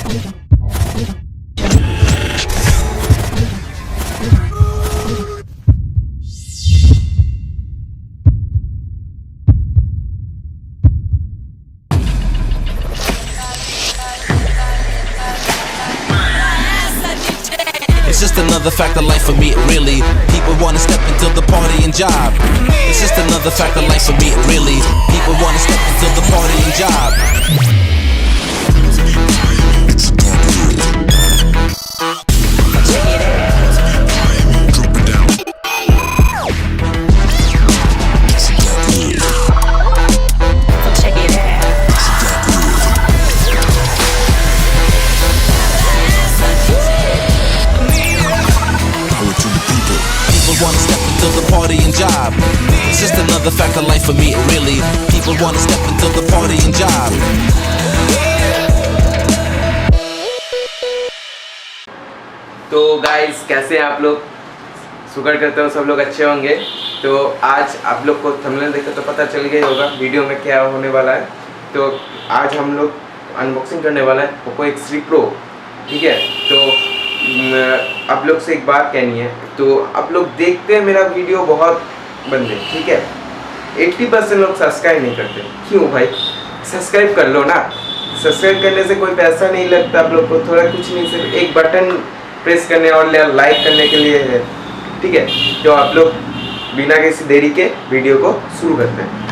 It's just another fact of life for me, really. People wanna step into the party and job. It's just another fact of life for me, really. People wanna step into the party and job. Wanna step into the party and job. It's just another fact of life for me, really. People wanna step into the party and job. तो guys, कैसे हैं आप लोग? शुक्र करते हो सब लोग अच्छे होंगे। तो आज आप लोग को थंबनेल देख के तो पता चल गया होगा वीडियो में क्या होने वाला है। तो आज हम लोग अनबॉक्सिंग करने वाला है पोको X3 Pro, ठीक है। तो आप लोग से एक बात कहनी है, तो आप लोग देखते हैं मेरा वीडियो बहुत बंदे, ठीक है। 80% लोग सब्सक्राइब नहीं करते। क्यों भाई? सब्सक्राइब कर लो ना। सब्सक्राइब करने से कोई पैसा नहीं लगता आप लोग को, थोड़ा कुछ नहीं, सिर्फ एक बटन प्रेस करने और लाइक करने के लिए है, ठीक है। तो आप लोग बिना किसी देरी के वीडियो को शुरू करते हैं।